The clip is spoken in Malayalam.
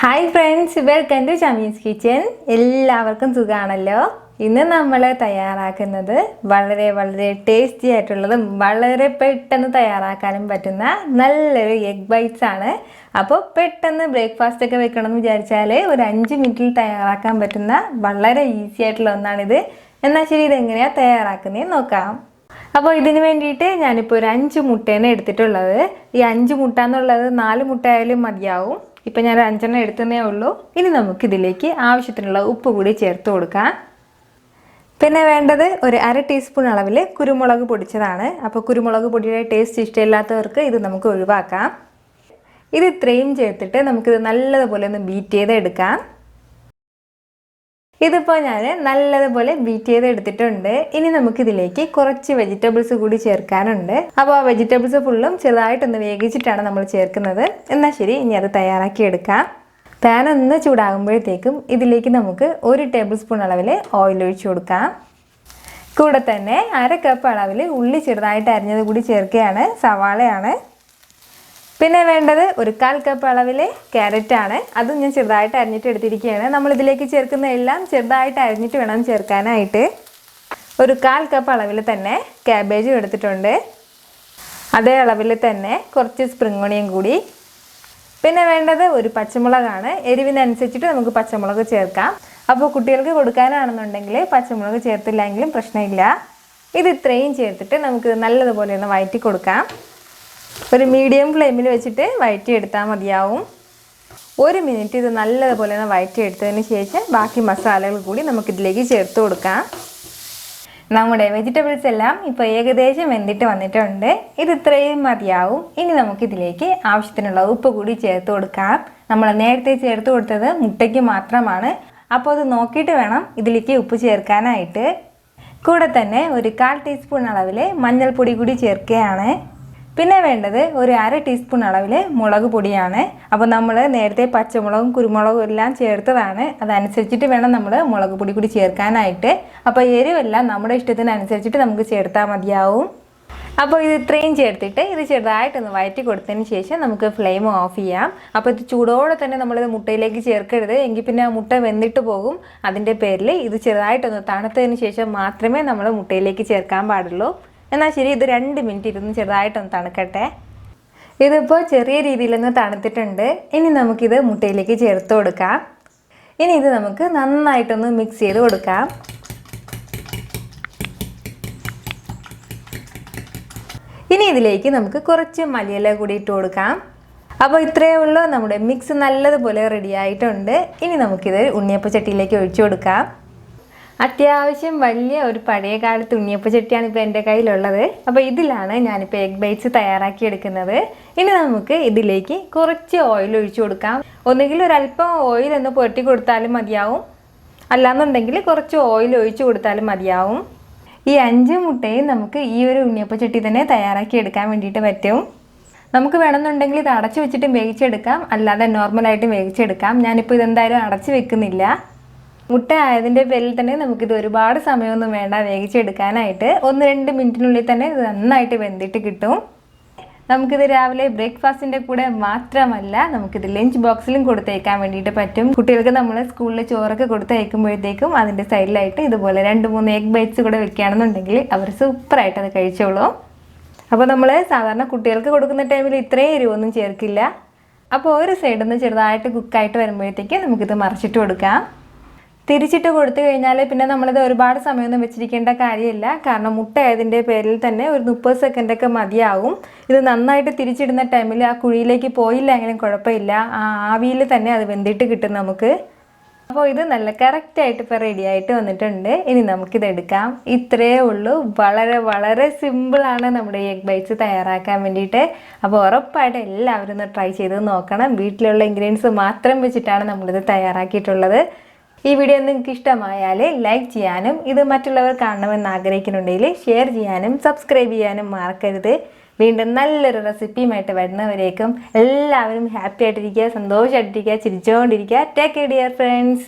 Hi friends, welcome to Shami's kitchen. എല്ലാവർക്കും സുഖമാണല്ലോ. ഇന്ന് നമ്മൾ തയ്യാറാക്കുന്നത് വളരെ ടേസ്റ്റി ആയിട്ടുള്ളതും വളരെ പെട്ടെന്ന് തയ്യാറാക്കാനും പറ്റുന്ന നല്ലൊരു എഗ് ബൈറ്റ്സ് ആണ്. അപ്പോൾ പെട്ടെന്ന് ബ്രേക്ക്ഫാസ്റ്റ് ഒക്കെ വെക്കണമെന്ന് വിചാരിച്ചാൽ ഒരു 5 മിനിറ്റിൽ തയ്യാറാക്കാൻ പറ്റുന്ന വളരെ ഈസി ആയിട്ടുള്ള ഒന്നാണിത്. എന്നാൽ ശരി, ഇതെങ്ങനെയാണ് തയ്യാറാക്കുന്നത് നോക്കാം. അപ്പോൾ ഇതിന് വേണ്ടിയിട്ട് ഞാനിപ്പോൾ ഒരു 5 മുട്ടയാണ് എടുത്തിട്ടുള്ളത്. ഈ 5 മുട്ട എന്നുള്ളത് 4 മുട്ട ആയാലും മതിയാവും. ഇപ്പം ഞാൻ 5 എടുത്തതേ ഉള്ളൂ. ഇനി നമുക്കിതിലേക്ക് ആവശ്യത്തിനുള്ള ഉപ്പ് കൂടി ചേർത്ത് കൊടുക്കാം. പിന്നെ വേണ്ടത് ഒരു 1/2 ടീസ്പൂൺ അളവിൽ കുരുമുളക് പൊടിച്ചതാണ്. അപ്പോൾ കുരുമുളക് പൊടിയുടെ ടേസ്റ്റ് ഇഷ്ടമില്ലാത്തവർക്ക് ഇത് നമുക്ക് ഒഴിവാക്കാം. ഇത് ഇത്രയും ചേർത്തിട്ട് നമുക്കിത് നല്ലതുപോലെ ഒന്ന് ബീറ്റ് ചെയ്തെടുക്കാം. ഇതിപ്പോൾ ഞാൻ നല്ലതുപോലെ ബീറ്റ് ചെയ്ത് എടുത്തിട്ടുണ്ട്. ഇനി നമുക്കിതിലേക്ക് കുറച്ച് വെജിറ്റബിൾസ് കൂടി ചേർക്കാനുണ്ട്. അപ്പോൾ ആ വെജിറ്റബിൾസ് ഫുള്ളും ചെറുതായിട്ടൊന്ന് വേവിച്ചിട്ടാണ് നമ്മൾ ചേർക്കുന്നത്. എന്നാൽ ശരി, ഇനി അത് തയ്യാറാക്കി എടുക്കാം. പാൻ ഒന്ന് ചൂടാകുമ്പോഴത്തേക്കും ഇതിലേക്ക് നമുക്ക് 1 ടേബിൾ സ്പൂൺ അളവിൽ ഓയിൽ ഒഴിച്ചു കൊടുക്കാം. കൂടെ തന്നെ 1/2 കപ്പ് അളവിൽ ഉള്ളി ചെറുതായിട്ട് അരിഞ്ഞത് കൂടി ചേർക്കുകയാണ്. സവാളയാണ്. പിന്നെ വേണ്ടത് ഒരു 1/4 കപ്പ് അളവിൽ ക്യാരറ്റാണ്. അതും ഞാൻ ചെറുതായിട്ട് അരിഞ്ഞിട്ട് എടുത്തിരിക്കുകയാണ്. നമ്മളിതിലേക്ക് ചേർക്കുന്ന എല്ലാം ചെറുതായിട്ട് അരിഞ്ഞിട്ട് വേണം ചേർക്കാനായിട്ട്. ഒരു 1/4 കപ്പ് അളവിൽ തന്നെ ക്യാബേജും എടുത്തിട്ടുണ്ട്. അതേ അളവിൽ തന്നെ കുറച്ച് സ്പ്രിംഗ് ഓണിയൻ കൂടി. പിന്നെ വേണ്ടത് ഒരു പച്ചമുളകാണ്. എരിവിനനുസരിച്ചിട്ട് നമുക്ക് പച്ചമുളക് ചേർക്കാം. അപ്പോൾ കുട്ടികൾക്ക് കൊടുക്കാനാണെന്നുണ്ടെങ്കിൽ പച്ചമുളക് ചേർത്തില്ലെങ്കിലും പ്രശ്നമില്ല. ഇത് ഇത്രയും ചേർത്തിട്ട് നമുക്ക് നല്ലതുപോലെ ഒന്ന് വഴറ്റി കൊടുക്കാം. ഒരു മീഡിയം ഫ്ലെയിമിൽ വെച്ചിട്ട് വഴറ്റിയെടുത്താൽ മതിയാവും. 1 മിനിറ്റ് ഇത് നല്ലതുപോലെ ഒന്ന് വഴറ്റിയെടുത്തതിന് ശേഷം ബാക്കി മസാലകൾ കൂടി നമുക്കിതിലേക്ക് ചേർത്ത് കൊടുക്കാം. നമ്മുടെ വെജിറ്റബിൾസ് എല്ലാം ഇപ്പോൾ ഏകദേശം വെന്തിട്ട് വന്നിട്ടുണ്ട്. ഇത് ഇത്രയും മതിയാവും. ഇനി നമുക്കിതിലേക്ക് ആവശ്യത്തിനുള്ള ഉപ്പ് കൂടി ചേർത്ത് കൊടുക്കാം. നമ്മൾ നേരത്തെ ചേർത്ത് കൊടുത്തത് മുട്ടയ്ക്ക് മാത്രമാണ്. അപ്പോൾ അത് നോക്കിയിട്ട് വേണം ഇതിലേക്ക് ഉപ്പ് ചേർക്കാനായിട്ട്. കൂടെ തന്നെ ഒരു 1/4 ടീസ്പൂൺ അളവിൽ മഞ്ഞൾപ്പൊടി കൂടി ചേർക്കുകയാണ്. പിന്നെ വേണ്ടത് ഒരു 1/2 ടീസ്പൂൺ അളവിൽ മുളക് പൊടിയാണ്. അപ്പോൾ നമ്മൾ നേരത്തെ പച്ചമുളകും കുരുമുളകും എല്ലാം ചേർത്തതാണ്. അതനുസരിച്ചിട്ട് വേണം നമ്മൾ മുളക് പൊടി കൂടി ചേർക്കാനായിട്ട്. അപ്പോൾ എരിവെല്ലാം നമ്മുടെ ഇഷ്ടത്തിനനുസരിച്ചിട്ട് നമുക്ക് ചേർത്താൽ മതിയാവും. അപ്പോൾ ഇത് ഇത്രയും ചേർത്തിട്ട് ഇത് ചെറുതായിട്ടൊന്ന് വഴറ്റി കൊടുത്തതിന് ശേഷം നമുക്ക് ഫ്ലെയിം ഓഫ് ചെയ്യാം. അപ്പോൾ ഇത് ചൂടോടെ തന്നെ നമ്മളിത് മുട്ടയിലേക്ക് ചേർക്കരുത്, എങ്കിൽ പിന്നെ മുട്ട വെന്തിട്ട് പോകും. അതിൻ്റെ പേരിൽ ഇത് ചെറുതായിട്ടൊന്ന് തണുത്തതിന് ശേഷം മാത്രമേ നമ്മൾ മുട്ടയിലേക്ക് ചേർക്കാൻ പാടുള്ളൂ. എന്നാൽ ശരി, ഇത് 2 മിനിറ്റ് ഇരുന്ന് ചെറുതായിട്ടൊന്ന് തണുക്കട്ടെ. ഇതിപ്പോൾ ചെറിയ രീതിയിലൊന്ന് തണുത്തിട്ടുണ്ട്. ഇനി നമുക്കിത് മുട്ടയിലേക്ക് ചേർത്ത് കൊടുക്കാം. ഇനി ഇത് നമുക്ക് നന്നായിട്ടൊന്ന് മിക്സ് ചെയ്ത് കൊടുക്കാം. ഇനി ഇതിലേക്ക് നമുക്ക് കുറച്ച് മല്ലിയില കൂടി ഇട്ട് കൊടുക്കാം. അപ്പോൾ ഇത്രയേ ഉള്ളൂ, നമ്മുടെ മിക്സ് നല്ലതുപോലെ റെഡി ആയിട്ടുണ്ട്. ഇനി നമുക്കിത് ഉണ്ണിയപ്പ ചട്ടിയിലേക്ക് ഒഴിച്ചു കൊടുക്കാം. അത്യാവശ്യം വലിയ ഒരു പഴയ കാലത്ത് ഉണ്ണിയപ്പ ചട്ടിയാണ് ഇപ്പോൾ എൻ്റെ കയ്യിലുള്ളത്. അപ്പോൾ ഇതിലാണ് ഞാനിപ്പോൾ എഗ് ബൈറ്റ്സ് തയ്യാറാക്കി എടുക്കുന്നത്. ഇനി നമുക്ക് ഇതിലേക്ക് കുറച്ച് ഓയിൽ ഒഴിച്ചു കൊടുക്കാം. ഒന്നുകിൽ ഒരല്പം ഓയിൽ ഒന്ന് പുരട്ടി കൊടുത്താലും മതിയാവും, അല്ലാന്നുണ്ടെങ്കിൽ കുറച്ച് ഓയിൽ ഒഴിച്ചു കൊടുത്താലും മതിയാവും. ഈ 5 മുട്ടയും നമുക്ക് ഈ ഒരു ഉണ്ണിയപ്പ ചട്ടി തന്നെ തയ്യാറാക്കി എടുക്കാൻ വേണ്ടിയിട്ട് പറ്റും. നമുക്ക് വേണമെന്നുണ്ടെങ്കിൽ ഇത് അടച്ചു വെച്ചിട്ട് വേവിച്ചെടുക്കാം, അല്ലാതെ നോർമലായിട്ട് വേവിച്ചെടുക്കാം. ഞാനിപ്പോൾ ഇതെന്തായാലും അടച്ചു വെക്കുന്നില്ല. മുട്ട ആയതിൻ്റെ പേരിൽ തന്നെ നമുക്കിത് ഒരുപാട് സമയമൊന്നും വേണ്ട വേവിച്ചെടുക്കാനായിട്ട്. 1-2 മിനിറ്റിനുള്ളിൽ തന്നെ ഇത് നന്നായിട്ട് വെന്തിട്ട് കിട്ടും. നമുക്കിത് രാവിലെ ബ്രേക്ക്ഫാസ്റ്റിൻ്റെ കൂടെ മാത്രമല്ല, നമുക്കിത് ലഞ്ച് ബോക്സിലും കൊടുത്തയക്കാൻ വേണ്ടിയിട്ട് പറ്റും. കുട്ടികൾക്ക് നമ്മൾ സ്കൂളിൽ ചോറൊക്കെ കൊടുത്തയക്കുമ്പോഴത്തേക്കും അതിൻ്റെ സൈഡിലായിട്ട് ഇതുപോലെ 2-3 എഗ് ബൈറ്റ്സ് കൂടെ വെക്കുകയാണെന്നുണ്ടെങ്കിൽ അവർ സൂപ്പറായിട്ട് അത് കഴിച്ചോളും. അപ്പോൾ നമ്മൾ സാധാരണ കുട്ടികൾക്ക് കൊടുക്കുന്ന ടൈമിൽ ഇത്രയും എരിവൊന്നും ചേർക്കില്ല. അപ്പോൾ ഒരു സൈഡിൽ നിന്ന് ചെറുതായിട്ട് കുക്കായിട്ട് വരുമ്പോഴത്തേക്ക് നമുക്കിത് മറിച്ചിട്ട് കൊടുക്കാം. തിരിച്ചിട്ട് കൊടുത്തു കഴിഞ്ഞാൽ പിന്നെ നമ്മളിത് ഒരുപാട് സമയമൊന്നും വെച്ചിരിക്കേണ്ട കാര്യമില്ല. കാരണം മുട്ട ആയതിൻ്റെ പേരിൽ തന്നെ ഒരു 30 സെക്കൻഡൊക്കെ മതിയാവും. ഇത് നന്നായിട്ട് തിരിച്ചിടുന്ന ടൈമിൽ ആ കുഴിയിലേക്ക് പോയില്ല എങ്കിലും കുഴപ്പമില്ല, ആ ആവിയിൽ തന്നെ അത് വെന്തിട്ട് കിട്ടും നമുക്ക്. അപ്പോൾ ഇത് നല്ല കറക്റ്റായിട്ട് ഇപ്പോൾ റെഡി ആയിട്ട് വന്നിട്ടുണ്ട്. ഇനി നമുക്കിത് എടുക്കാം. ഇത്രയേ ഉള്ളൂ. വളരെ സിമ്പിളാണ് നമ്മുടെ എഗ് ബൈറ്റ്സ് തയ്യാറാക്കാൻ വേണ്ടിയിട്ട്. അപ്പോൾ ഉറപ്പായിട്ട് എല്ലാവരും ഒന്ന് ട്രൈ ചെയ്ത് നോക്കണം. വീട്ടിലുള്ള ഇൻഗ്രീഡിയൻസ് മാത്രം വെച്ചിട്ടാണ് നമ്മളിത് തയ്യാറാക്കിയിട്ടുള്ളത്. ഈ വീഡിയോ നിങ്ങൾക്ക് ഇഷ്ടമായാൽ ലൈക്ക് ചെയ്യാനും ഇത് മറ്റുള്ളവർ കാണണമെന്ന് ആഗ്രഹിക്കുന്നുണ്ടെങ്കിൽ ഷെയർ ചെയ്യാനും സബ്സ്ക്രൈബ് ചെയ്യാനും മറക്കരുത്. വീണ്ടും നല്ലൊരു റെസിപ്പിയുമായിട്ട് വരുന്നവരേക്കും എല്ലാവരും ഹാപ്പി ആയിട്ടിരിക്കുക, സന്തോഷമായിട്ടിരിക്കുക, ചിരിച്ചുകൊണ്ടിരിക്കുക. Take care dear friends.